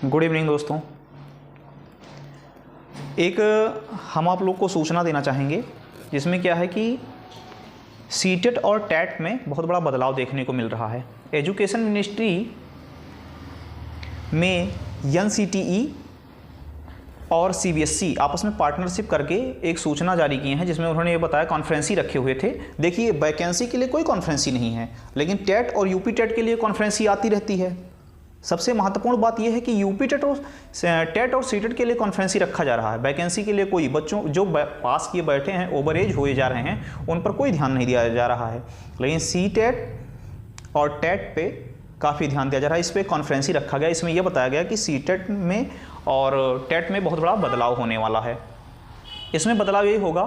Good evening दोस्तों। एक हम आप लोग को सूचना देना चाहेंगे जिसमें क्या है कि सीटेट और टैट में बहुत बड़ा बदलाव देखने को मिल रहा है। एजुकेशन मिनिस्ट्री में एनसीटीई और सीबीएसई आपस में पार्टनरशिप करके एक सूचना जारी की है, जिसमें उन्होंने ये बताया कॉन्फ्रेंसी रखे हुए थे। देखिए, वैकेंसी के लिए कोई कॉन्फ्रेंसी नहीं है, लेकिन टेट और यूपी टेट के लिए कॉन्फ्रेंसी आती रहती है। सबसे महत्वपूर्ण बात यह है कि यूपी टेट और सीटेट के लिए कॉन्फ्रेंसी रखा जा रहा है। वैकेंसी के लिए कोई बच्चों जो पास किए बैठे हैं, ओवर एज हुए जा रहे हैं, उन पर कोई ध्यान नहीं दिया जा रहा है, लेकिन सीटेट और टेट पे काफ़ी ध्यान दिया जा रहा है। इस पर कॉन्फ्रेंसी रखा गया। इसमें यह बताया गया कि सीटेट में और टेट में बहुत बड़ा बदलाव होने वाला है। इसमें बदलाव ये होगा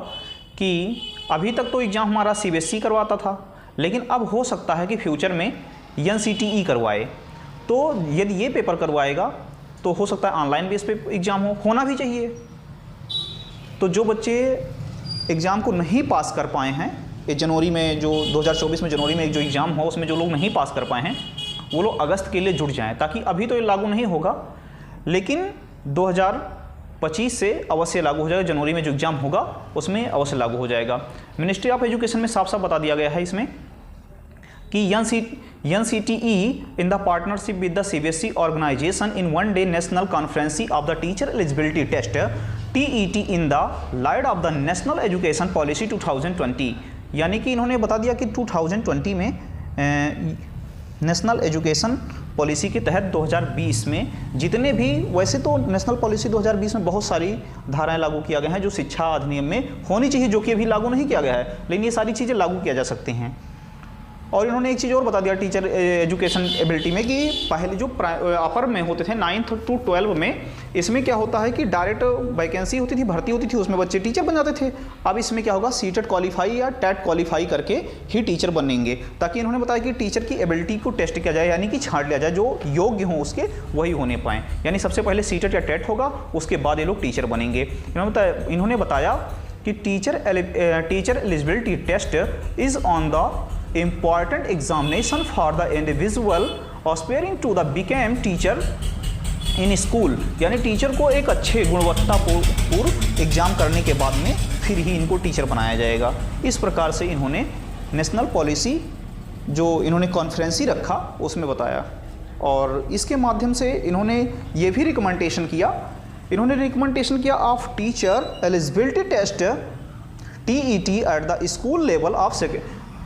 कि अभी तक तो एग्ज़ाम हमारा सीबीएसई करवाता था, लेकिन अब हो सकता है कि फ्यूचर में एनसीटीई करवाए। तो यदि ये पेपर करवाएगा तो हो सकता है ऑनलाइन बेस पे एग्ज़ाम होना भी चाहिए। तो जो बच्चे एग्ज़ाम को नहीं पास कर पाए हैं, ये जनवरी में जो 2024 में जनवरी में एक जो एग्ज़ाम हो उसमें जो लोग नहीं पास कर पाए हैं, वो लोग अगस्त के लिए जुड़ जाएं, ताकि अभी तो ये लागू नहीं होगा, लेकिन 2025 से अवश्य लागू हो जाएगा। जनवरी में जो एग्ज़ाम होगा उसमें अवश्य लागू हो जाएगा। मिनिस्ट्री ऑफ एजुकेशन में साफ साफ बता दिया गया है इसमें कि NCTE in the partnership with the CBSE organisation in one day national conference of the teacher eligibility test TET in the light of the national education policy 2020। यानी कि इन्होंने बता दिया कि 2020 में नेशनल एजुकेशन पॉलिसी के तहत 2020 में जितने भी, वैसे तो नेशनल पॉलिसी 2020 में बहुत सारी धाराएं लागू किया गया हैं जो शिक्षा अधिनियम में होनी चाहिए, जो कि अभी लागू नहीं किया गया है, लेकिन ये सारी चीज़ें लागू किया जा सकती हैं। और इन्होंने एक चीज़ और बता दिया टीचर एजुकेशन एबिलिटी में कि पहले जो अपर में होते थे 9th to 12 में, इसमें क्या होता है कि डायरेक्ट वैकेंसी होती थी, भर्ती होती थी, उसमें बच्चे टीचर बन जाते थे। अब इसमें क्या होगा, सीटेट क्वालिफाई या टेट क्वालिफाई करके ही टीचर बनेंगे, ताकि इन्होंने बताया कि टीचर की एबिलिटी को टेस्ट किया जाए, यानी कि छांट लिया जाए, जो योग्य हों उसके वही होने पाएँ। यानी सबसे पहले सीटेट या टेट होगा, उसके बाद ये लोग टीचर बनेंगे। इन्होंने बताया कि teacher eligibility test is on the important examination for the individual aspiring to the become teacher in school। यानी टीचर को एक अच्छे गुणवत्तापूर्ण एग्जाम करने के बाद में फिर ही इनको टीचर बनाया जाएगा। इस प्रकार से इन्होंने नेशनल पॉलिसी जो इन्होंने कॉन्फ्रेंसी रखा उसमें बताया, और इसके माध्यम से इन्होंने ये भी रिकमेंडेशन किया of teacher eligibility test TET at the school level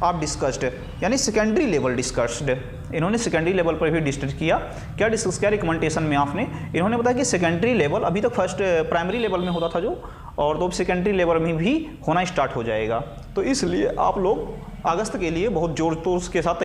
आप डिस्कस्ड, यानी सेकेंडरी लेवल डिस्कस्ड। इन्होंने सेकेंडरी लेवल पर भी डिस्कस किया। क्या डिस्कस किया रिकमेंडेशन में आपने? इन्होंने बताया कि सेकेंडरी लेवल अभी तक फर्स्ट प्राइमरी लेवल में होता था जो, और तो सेकेंडरी लेवल में भी होना स्टार्ट हो जाएगा। तो इसलिए आप लोग अगस्त के लिए बहुत जोर तोर के साथ